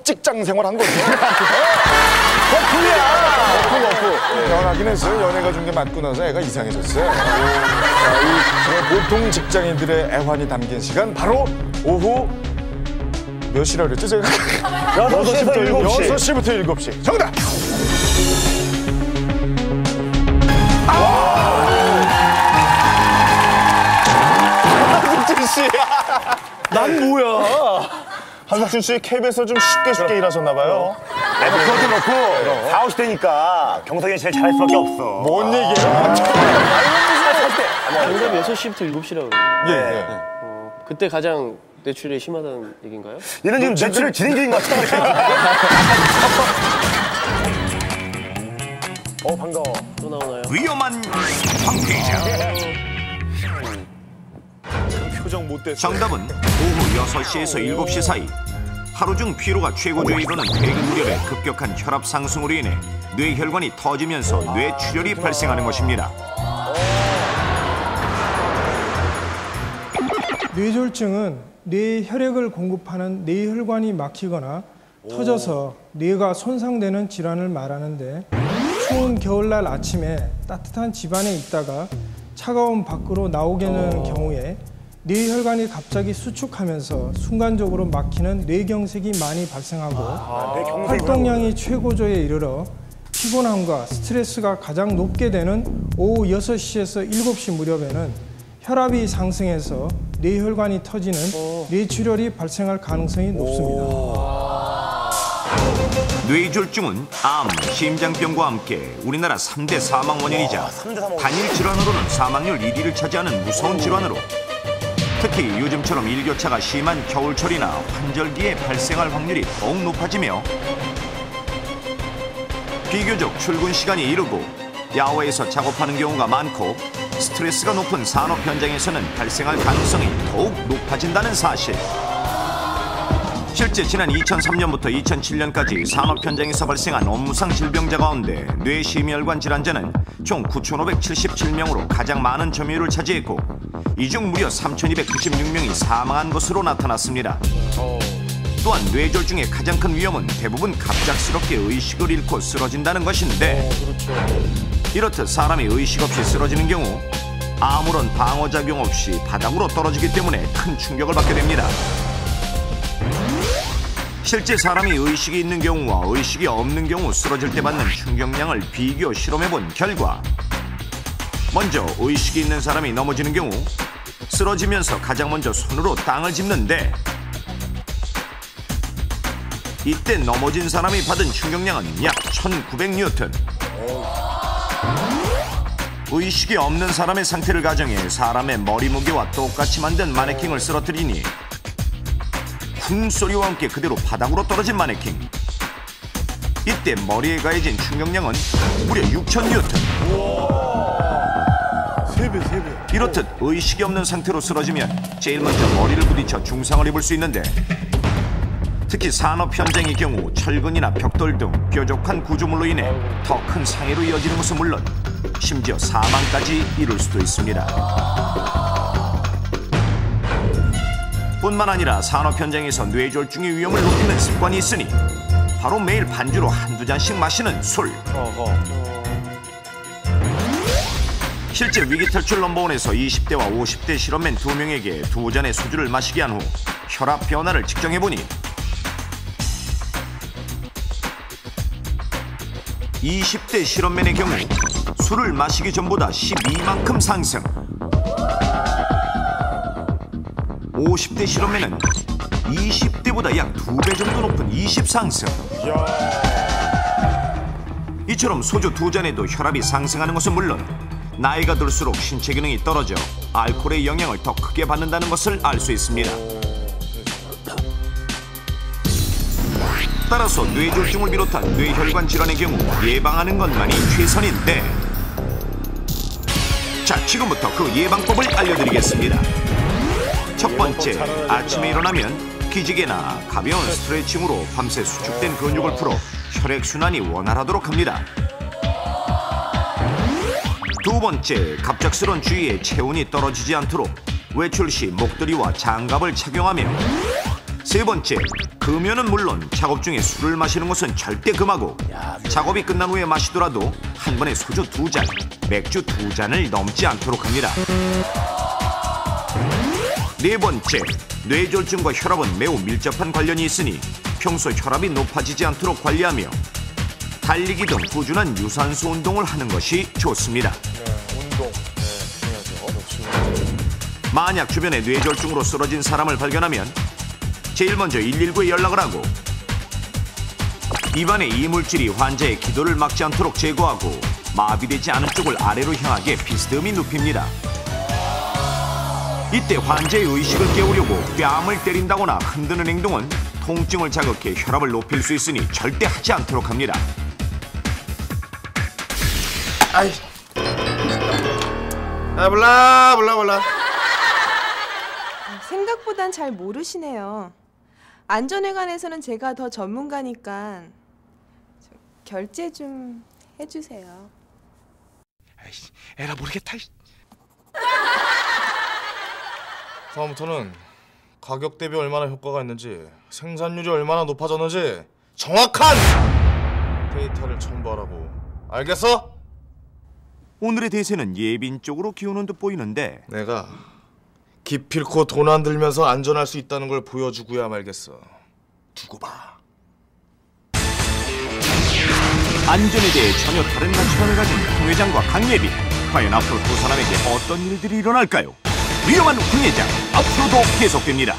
직장 생활 한 거죠. 버프. 변하긴 했어요. 연애가 준 게 맞고 나서 애가 이상해졌어요. 이 보통 직장인들의 애환이 담긴 시간 바로 오후 몇 시라 그랬죠? 제가? 6시부터 7시. 6시부터 7시. 정답! 한석준 씨. 난 뭐야? 한석준 씨 KBS에서 좀 쉽게 일하셨나 봐요. 그것도 그렇고 4, 50대니까 경석이 제일 잘할 수밖에 없어. 뭔 얘기예요? 정답이 6시부터 7시라고. 예. 그때 가장 뇌출이 심하다는 얘기인가요? 얘는 지금 매출을 진행 중인 것 같아. 반가워. 또 나오나요? 위험한 황태자. 표정 못 됐어. 정답은 오후 6시에서 7시 사이. 하루 중 피로가 최고조에 이르는 퇴근 무렵에 급격한 혈압 상승으로 인해 뇌혈관이 터지면서 뇌출혈이 발생하는 것입니다. 뇌졸중은 뇌에 혈액을 공급하는 뇌혈관이 막히거나 터져서 뇌가 손상되는 질환을 말하는데, 추운 겨울날 아침에 따뜻한 집안에 있다가 차가운 밖으로 나오게 되는 경우에 뇌혈관이 갑자기 수축하면서 순간적으로 막히는 뇌경색이 많이 발생하고 활동량이 최고조에 이르러 피곤함과 스트레스가 가장 높게 되는 오후 6시에서 7시 무렵에는 혈압이 상승해서 뇌혈관이 터지는 뇌출혈이 발생할 가능성이 높습니다. 뇌졸중은 암, 심장병과 함께 우리나라 3대 사망 원인이자 단일 질환으로는 사망률 1위를 차지하는 무서운 질환으로, 특히 요즘처럼 일교차가 심한 겨울철이나 환절기에 발생할 확률이 더욱 높아지며, 비교적 출근 시간이 이르고 야외에서 작업하는 경우가 많고 스트레스가 높은 산업 현장에서는 발생할 가능성이 더욱 높아진다는 사실. 실제 지난 2003년부터 2007년까지 산업 현장에서 발생한 업무상 질병자 가운데 뇌심혈관 질환자는 총 9,577명으로 가장 많은 점유율을 차지했고, 이 중 무려 3,296명이 사망한 것으로 나타났습니다. 또한 뇌졸중의 가장 큰 위험은 대부분 갑작스럽게 의식을 잃고 쓰러진다는 것인데, 이렇듯 사람이 의식 없이 쓰러지는 경우 아무런 방어작용 없이 바닥으로 떨어지기 때문에 큰 충격을 받게 됩니다. 실제 사람이 의식이 있는 경우와 의식이 없는 경우 쓰러질 때 받는 충격량을 비교 실험해본 결과, 먼저 의식이 있는 사람이 넘어지는 경우 쓰러지면서 가장 먼저 손으로 땅을 짚는데, 이때 넘어진 사람이 받은 충격량은 약 1900뉴턴. 의식이 없는 사람의 상태를 가정해 사람의 머리 무게와 똑같이 만든 마네킹을 쓰러뜨리니 쿵 소리와 함께 그대로 바닥으로 떨어진 마네킹. 이때 머리에 가해진 충격량은 무려 6000뉴턴. 3배. 이렇듯 의식이 없는 상태로 쓰러지면 제일 먼저 머리를 부딪혀 중상을 입을 수 있는데, 특히 산업 현장의 경우 철근이나 벽돌 등 뾰족한 구조물로 인해 더 큰 상해로 이어지는 것은 물론 심지어 사망까지 이룰 수도 있습니다. 뿐만 아니라 산업 현장에서 뇌졸중의 위험을 높이는 습관이 있으니 바로 매일 반주로 한두 잔씩 마시는 술. 실제 위기탈출 넘버원에서 20대와 50대 실험맨 2명에게 2잔의 소주를 마시게 한 후 혈압 변화를 측정해보니 20대 실험맨의 경우 술을 마시기 전보다 12만큼 상승, 50대 실험맨은 20대보다 약 2배 정도 높은 20 상승. 이처럼 소주 2잔에도 혈압이 상승하는 것은 물론 나이가 들수록 신체 기능이 떨어져 알코올의 영향을 더 크게 받는다는 것을 알 수 있습니다. 따라서 뇌졸중을 비롯한 뇌혈관 질환의 경우 예방하는 것만이 최선인데, 자, 지금부터 그 예방법을 알려드리겠습니다. 첫 번째, 아침에 일어나면 기지개나 가벼운 스트레칭으로 밤새 수축된 근육을 풀어 혈액순환이 원활하도록 합니다. 두 번째, 갑작스런 주위에 체온이 떨어지지 않도록 외출 시 목도리와 장갑을 착용하며, 세 번째, 금연은 물론 작업 중에 술을 마시는 것은 절대 금하고 작업이 끝난 후에 마시더라도 한 번에 소주 2잔, 맥주 2잔을 넘지 않도록 합니다. 네 번째, 뇌졸중과 혈압은 매우 밀접한 관련이 있으니 평소 혈압이 높아지지 않도록 관리하며 달리기 등 꾸준한 유산소 운동을 하는 것이 좋습니다. 운동. 중요하죠. 만약 주변에 뇌졸중으로 쓰러진 사람을 발견하면 제일 먼저 119에 연락을 하고 입안의 이물질이 환자의 기도를 막지 않도록 제거하고 마비되지 않은 쪽을 아래로 향하게 비스듬히 눕힙니다. 이때 환자의 의식을 깨우려고 뺨을 때린다거나 흔드는 행동은 통증을 자극해 혈압을 높일 수 있으니 절대 하지 않도록 합니다. 몰라. 생각보단 잘 모르시네요. 안전에 관해서는 제가 더 전문가니까 결제 좀 해주세요. 에라 모르겠다. 다음부터는 가격 대비 얼마나 효과가 있는지, 생산률이 얼마나 높아졌는지 정확한 데이터를 첨부하라고. 알겠어? 오늘의 대세는 예빈 쪽으로 기우는 듯 보이는데 내가 기필코 돈 안 들면서 안전할 수 있다는 걸 보여주고야 말겠어. 두고 봐. 안전에 대해 전혀 다른 가치관을 가진 황 회장과 강예빈. 과연 앞으로 두 사람에게 어떤 일들이 일어날까요? 위험한 황 회장, 앞으로도 계속됩니다.